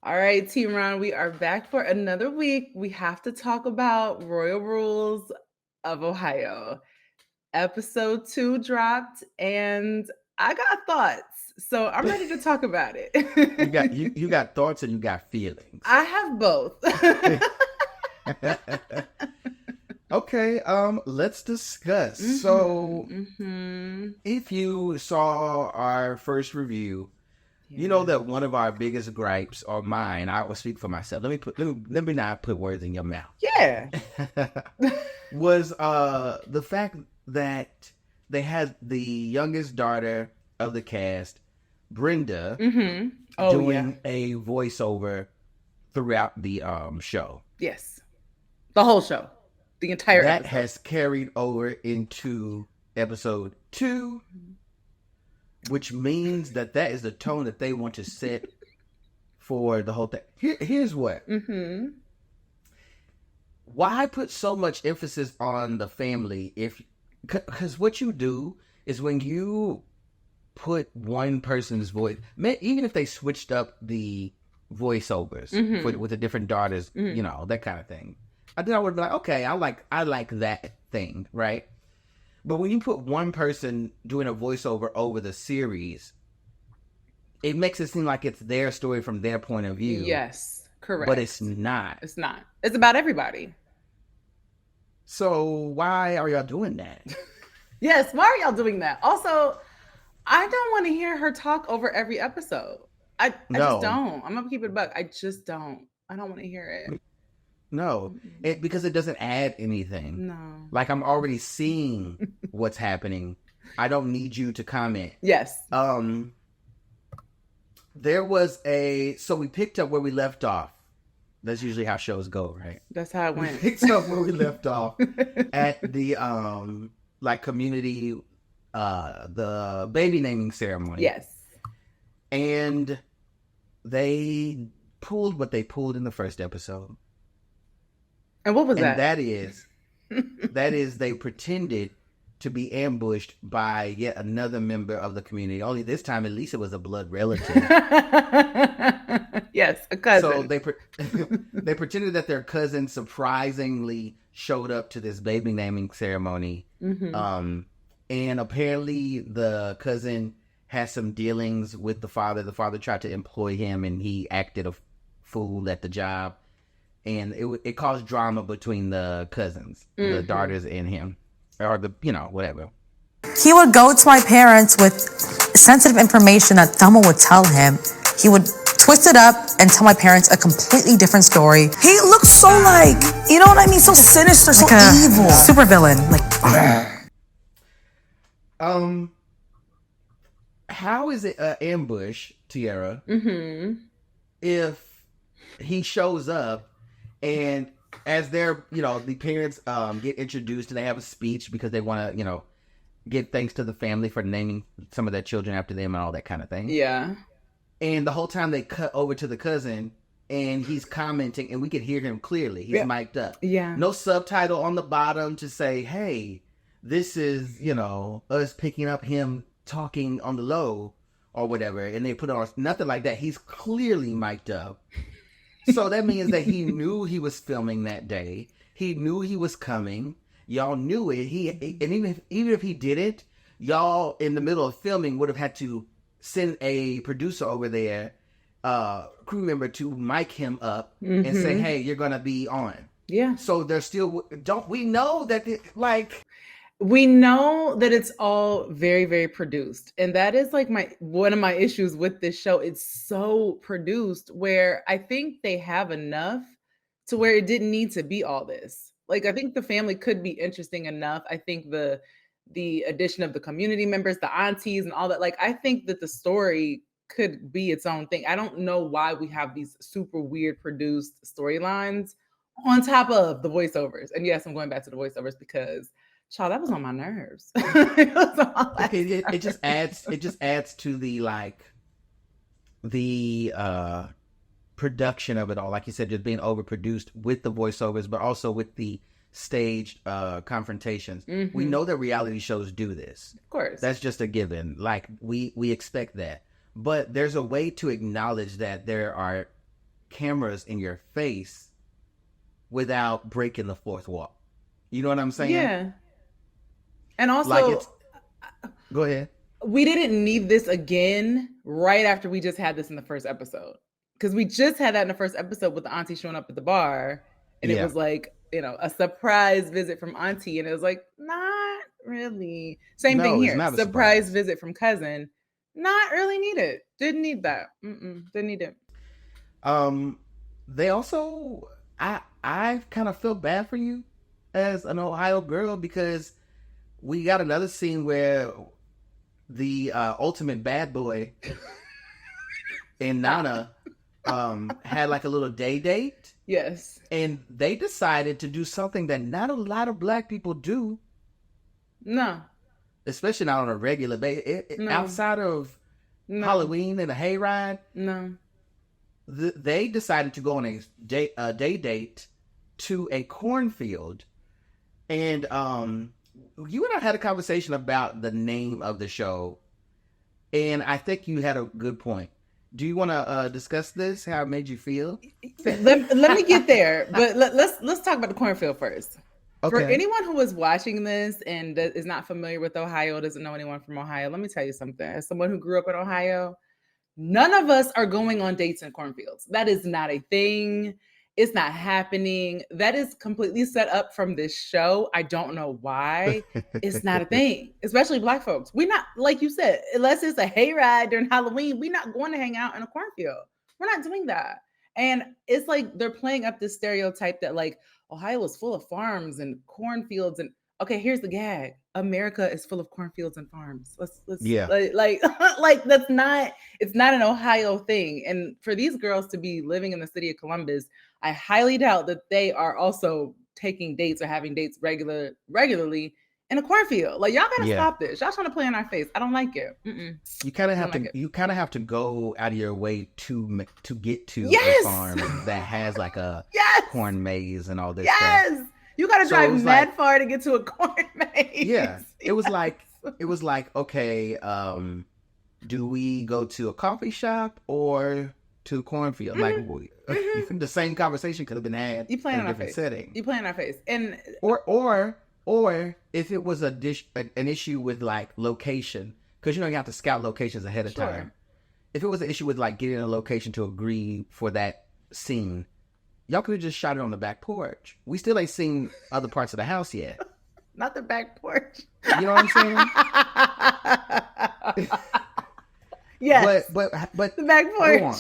All right, TeaRon, we are back for another week. We have to talk about Royal Rules of Ohio. Episode 2 dropped, and I got thoughts. So I'm ready to talk about You it. you got thoughts and you got feelings. I have both. Okay, let's discuss. So if you saw our first review, you know that one of our biggest gripes, or mine, I will speak for myself. Let me not put words in your mouth. Yeah. Was the fact that they had the youngest daughter of the cast, Brenda, doing a voiceover throughout the show. Yes. The whole show. The entire that episode. Has carried over into episode 2, which means that is the tone that they want to set for the whole thing. Here's what. Why put so much emphasis on the family? Because what you do is when you put one person's voice, even if they switched up the voiceovers with the different daughters, you know, that kind of thing, I think I would be like, okay, I like that thing, right? But when you put one person doing a voiceover over the series, it makes it seem like it's their story from their point of view. Yes, correct. But it's not. It's not. It's about everybody. So why are y'all doing that? Yes, why are y'all doing that? Also, I don't want to hear her talk over every episode. I just don't. I'm gonna keep it a buck. I just don't. I don't want to hear it. No, because it doesn't add anything. No. Like, I'm already seeing what's happening. I don't need you to comment. Yes. There was so we picked up where we left off. That's usually how shows go, right? That's how it went. We picked up where we left off at the community, the baby naming ceremony. Yes. And they pulled what they pulled in the first episode. And what was that? And that is they pretended to be ambushed by yet another member of the community. Only this time, at least it was a blood relative. Yes, a cousin. So they pretended that their cousin surprisingly showed up to this baby naming ceremony. And apparently the cousin has some dealings with the father. The father tried to employ him, and he acted a fool at the job. And it caused drama between the cousins, the daughters and him, or whatever. He would go to my parents with sensitive information that Thelma would tell him. He would twist it up and tell my parents a completely different story. He looks so like, you know what I mean? So sinister, so evil. Super villain. How is it an ambush, Tiera, if he shows up and as they're, the parents get introduced and they have a speech because they want to, give thanks to the family for naming some of their children after them and all that kind of thing. Yeah. And the whole time they cut over to the cousin and he's commenting and we can hear him clearly. He's mic'd up. Yeah. No subtitle on the bottom to say, hey, this is, us picking up him talking on the low or whatever. And they put on nothing like that. He's clearly mic'd up. So that means that he knew he was filming that day. He knew he was coming. Y'all knew it. And even if he didn't, y'all in the middle of filming would have had to send a producer over there, crew member, to mic him up and say, "Hey, you're gonna be on." Yeah. So they're still we know that we know that it's all very, very produced. And that is like one of my issues with this show. It's so produced where I think they have enough to where it didn't need to be all this. Like, I think the family could be interesting enough. I think the addition of the community members, the aunties and all that, like, I think that the story could be its own thing. I don't know why we have these super weird produced storylines on top of the voiceovers. And yes, I'm going back to the voiceovers because child, that was on my nerves. It just adds to the production of it all. Like you said, just being overproduced with the voiceovers, but also with the staged confrontations. We know that reality shows do this. Of course. That's just a given. Like, we expect that. But there's a way to acknowledge that there are cameras in your face without breaking the fourth wall. You know what I'm saying? Yeah. And also, Like go ahead. We didn't need this again right after we just had this in the first episode. Because we just had that in the first episode with the auntie showing up at the bar. And it was like, a surprise visit from auntie. And it was like, not really. Same thing here. Surprise visit from cousin. Not really needed. Didn't need that. Didn't need it. They also, I kind of feel bad for you as an Ohio girl, because we got another scene where the ultimate bad boy and Nana had like a little day date. Yes. And they decided to do something that not a lot of black people do. No. Especially not on a regular basis. No. Outside of Halloween and a hayride. No. They decided to go on a day date to a cornfield. And you and I had a conversation about the name of the show. And I think you had a good point. Do you want to discuss this? How it made you feel? Let me get there, but let's talk about the cornfield first. Okay. For anyone who is watching this and is not familiar with Ohio, doesn't know anyone from Ohio, let me tell you something. As someone who grew up in Ohio, none of us are going on dates in cornfields. That is not a thing. It's not happening. That is completely set up from this show. I don't know why. It's not a thing, especially black folks. We're not, like you said, unless it's a hayride during Halloween, we're not going to hang out in a cornfield. We're not doing that. And it's like they're playing up this stereotype that like Ohio is full of farms and cornfields. And okay, here's the gag. America is full of cornfields and farms. Let's like that's not, it's not an Ohio thing. And for these girls to be living in the city of Columbus, I highly doubt that they are also taking dates or having dates regularly in a cornfield. Like, y'all gotta stop this. Y'all trying to play in our face. I don't like it. You kind of have to. You kind of have to go out of your way to get to a farm that has like a corn maze and all this stuff. You gotta drive mad far to get to a corn maze. Yeah, it was like okay, do we go to a coffee shop or to a cornfield? Like the same conversation could have been had in a different setting. You play in our face, and or if it was an issue with like location, because you have to scout locations ahead of time. If it was an issue with like getting a location to agree for that scene, y'all could have just shot it on the back porch. We still ain't seen other parts of the house yet. Not the back porch. You know what I'm saying? Yes. But the back porch. Go on.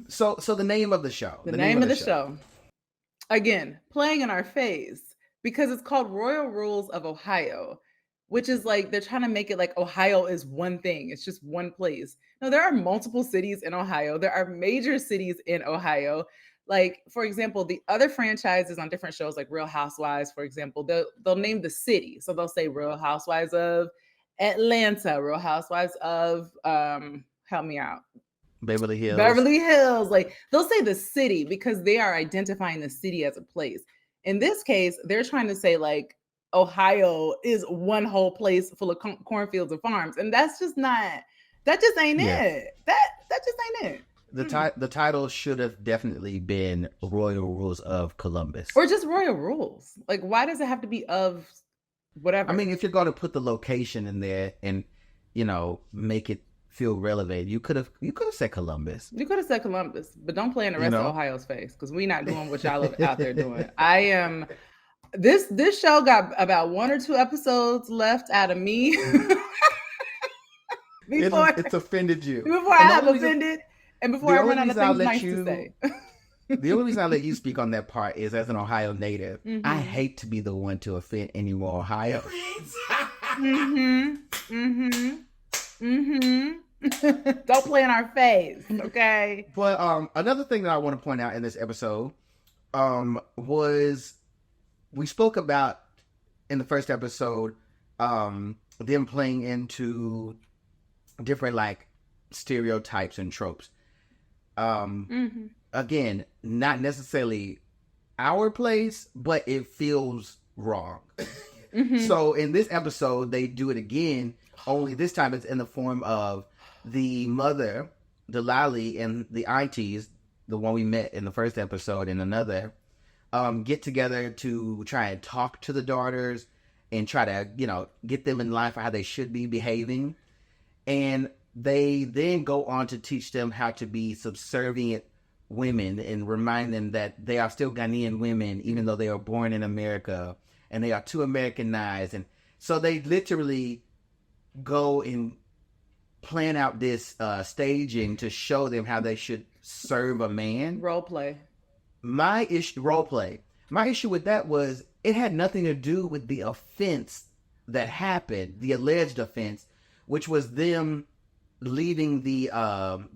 So the name of the show. The name of the show. Again, playing in our face, because it's called Royal Rules of Ohio, which is like they're trying to make it like Ohio is one thing. It's just one place. No, there are multiple cities in Ohio. There are major cities in Ohio. Like, for example, the other franchises on different shows, like Real Housewives, for example, they'll name the city. So they'll say Real Housewives of Atlanta, Real Housewives of, help me out. Beverly Hills. Like, they'll say the city because they are identifying the city as a place. In this case, they're trying to say like Ohio is one whole place full of cornfields and farms. And that's just not, that just ain't it. That just ain't it. The title should have definitely been Royal Rules of Columbus. Or just Royal Rules. Like, why does it have to be of whatever? I mean, if you're going to put the location in there and, make it feel relevant, you could have said Columbus. You could have said Columbus, but don't play in the rest of Ohio's face, because we're not doing what y'all are out there doing. This show got about 1 or 2 episodes left out of me. It's offended you. Before I have offended. And before I run out of things nice to say. The only reason I let you speak on that part is as an Ohio native, I hate to be the one to offend any more Ohioans. Don't play in our face, okay? But another thing that I want to point out in this episode was we spoke about in the first episode them playing into different like stereotypes and tropes. Again, not necessarily our place, but it feels wrong. So in this episode, they do it again, only this time it's in the form of the mother, the Lali, and the aunties the one we met in the first episode and another, get together to try and talk to the daughters and try to, get them in line for how they should be behaving. And they then go on to teach them how to be subservient women and remind them that they are still Ghanaian women, even though they are born in America, and they are too Americanized. And so they literally go and plan out this staging to show them how they should serve a man. Role play. My issue with that was it had nothing to do with the offense that happened, the alleged offense, which was them leaving the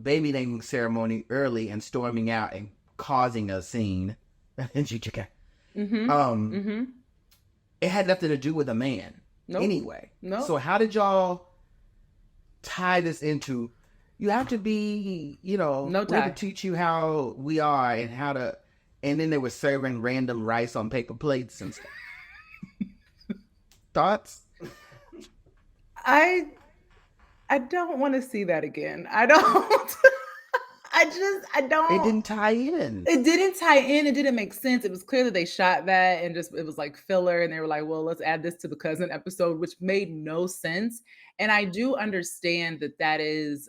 baby naming ceremony early and storming out and causing a scene. Mm-hmm. It had nothing to do with a man. Nope. Anyway. Nope. So how did y'all tie this into, you have to be, No we have tie. to teach you how we are and how to, and then they were serving random rice on paper plates and stuff. Thoughts? I don't want to see that again. I don't. I don't. It didn't tie in. It didn't tie in. It didn't make sense. It was clear that they shot that and it was like filler. And they were like, well, let's add this to the cousin episode, which made no sense. And I do understand that is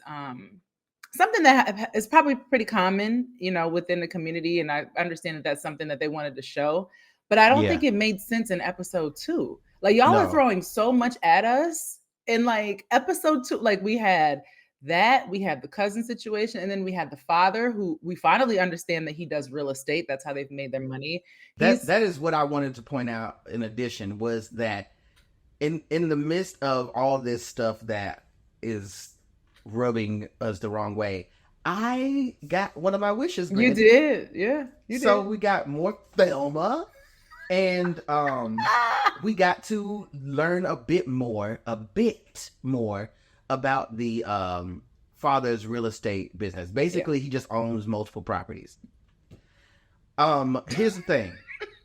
something that is probably pretty common, within the community. And I understand that that's something that they wanted to show. But I don't think it made sense in episode 2. Like, y'all are throwing so much at us. In like episode 2, like we had the cousin situation, and then we had the father who we finally understand that he does real estate. That's how they've made their money. That is what I wanted to point out in addition, was that in the midst of all this stuff that is rubbing us the wrong way, I got one of my wishes granted. You did. Yeah. You did. So we got more Thelma. And we got to learn a bit more about the father's real estate business. Basically, he just owns multiple properties. Here's the thing.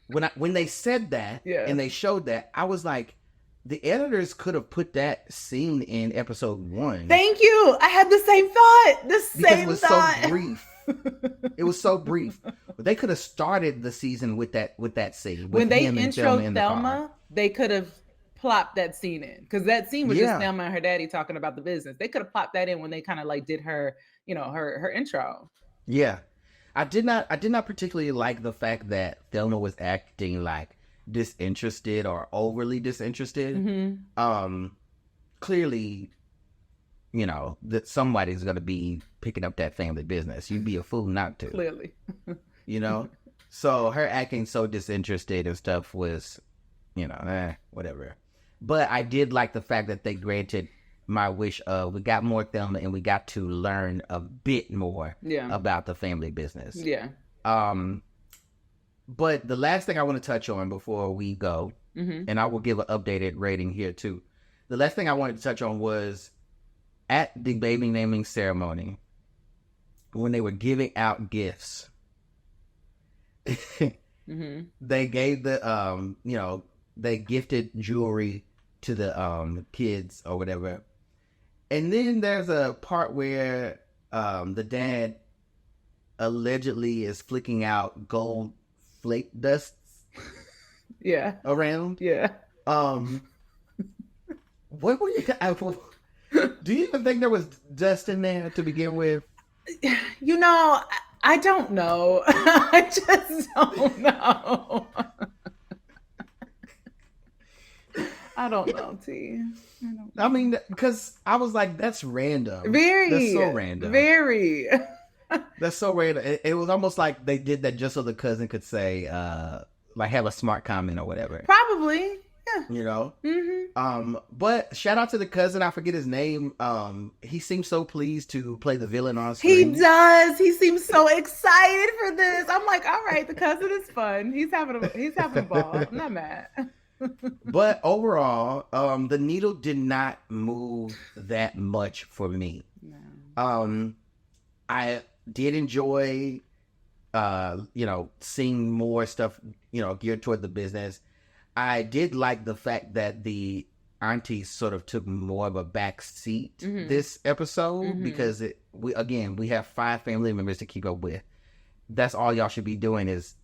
When they said that and they showed that, I was like, the editors could have put that scene in episode 1. Thank you. I had the same thought. Because it was so brief. It was so brief. They could have started the season with that scene. When they introed Thelma, they could have plopped that scene in, because that scene was just Thelma and her daddy talking about the business. They could have plopped that in when they kind of like did her, her intro. Yeah, I did not particularly like the fact that Thelma was acting like disinterested or overly disinterested. Mm-hmm. Clearly, that somebody's going to be picking up that family business. You'd be a fool not to. Clearly. So her acting so disinterested and stuff was, whatever. But I did like the fact that they granted my wish of, we got more Thelma and we got to learn a bit more about the family business. Yeah. But the last thing I want to touch on before we go, and I will give an updated rating here too. The last thing I wanted to touch on was at the baby naming ceremony, when they were giving out gifts, they gave they gifted jewelry to the kids or whatever. And then there's a part where the dad allegedly is flicking out gold flake dusts around. What were you, do you even think there was dust in there to begin with? I don't know. I just don't know. I don't know, T. I mean, because I was like, that's random. Very. That's so random. Very. That's so random. It was almost like they did that just so the cousin could say, like, have a smart comment or whatever. Probably. Yeah. But shout out to the cousin. I forget his name. He seems so pleased to play the villain on screen. He does. He seems so excited for this. I'm like, all right, the cousin is fun. He's having a ball. I'm not mad. But overall, the needle did not move that much for me. No. I did enjoy, seeing more stuff, geared toward the business. I did like the fact that the aunties sort of took more of a back seat this episode because we have 5 family members to keep up with. that's all y'all should be doing is,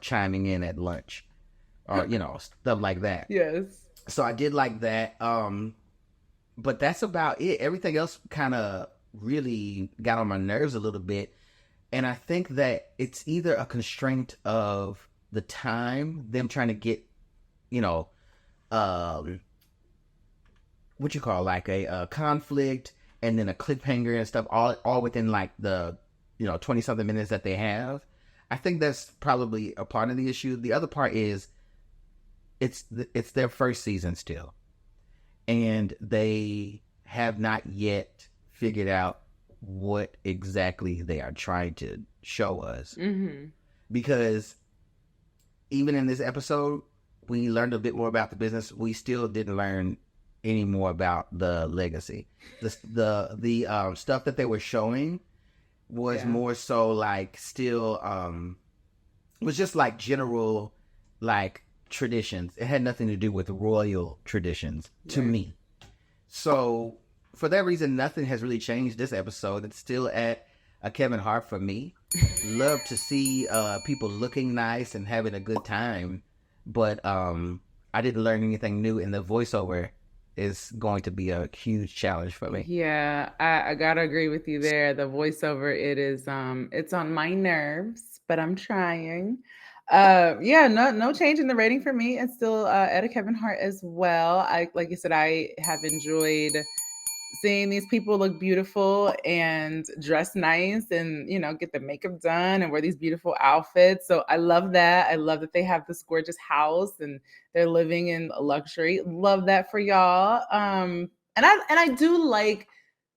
chiming in at lunch or, stuff like that. Yes. So I did like that. But that's about it. Everything else kind of really got on my nerves a little bit. And I think that it's either a constraint of the time, them trying to get, what you call like a conflict and then a cliffhanger and stuff all within like the 20 something minutes that they have. I think that's probably a part of the issue. The other part is it's their first season still, and they have not yet figured out what exactly they are trying to show us. Because even in this episode, we learned a bit more about the business. We still didn't learn any more about the legacy. The stuff that they were showing was more so like still was just like general like traditions. It had nothing to do with royal traditions to me. So for that reason, nothing has really changed this episode. It's still at a Kevin Hart for me. Love to see people looking nice and having a good time, but I didn't learn anything new, and the voiceover is going to be a huge challenge for me. Yeah, I gotta agree with you there. The voiceover, it's on my nerves, but I'm trying. No change in the rating for me. It's still at a Kevin Hart as well. Like you said, I have enjoyed seeing these people look beautiful and dress nice and, get the makeup done and wear these beautiful outfits. So I love that. I love that they have this gorgeous house and they're living in luxury. Love that for y'all. And I do like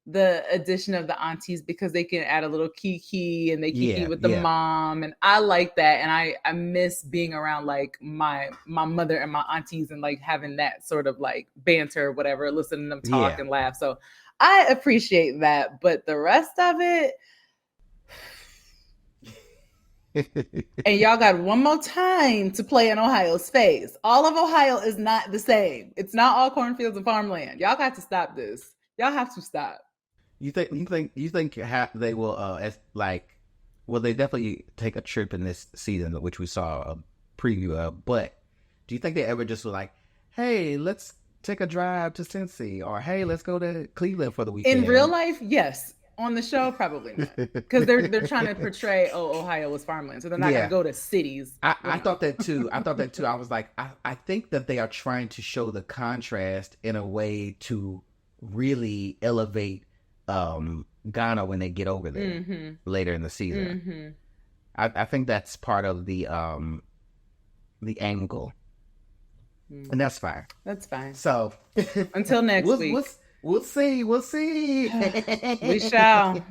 the addition of the aunties because they can add a little kiki and they kiki with the mom, and I like that. And I miss being around like my mother and my aunties and like having that sort of like banter or whatever, listening to them talk and laugh. So I appreciate that, but the rest of it, and y'all got one more time to play in Ohio's face. All of Ohio is not the same. It's not all cornfields and farmland. Y'all got to stop this. Y'all have to stop. You think they will well, they definitely take a trip in this season, which we saw a preview of, but do you think they ever just were like, hey, let's take a drive to Cincy, or hey, let's go to Cleveland for the weekend? In real life, yes. On the show, probably not, because they're trying to portray Ohio was farmland, so they're not gonna go to cities. I thought that too. I was like, I think that they are trying to show the contrast in a way to really elevate Ghana when they get over there later in the season. I think that's part of the angle, and that's fine. That's fine. So until next week, we'll see. We shall.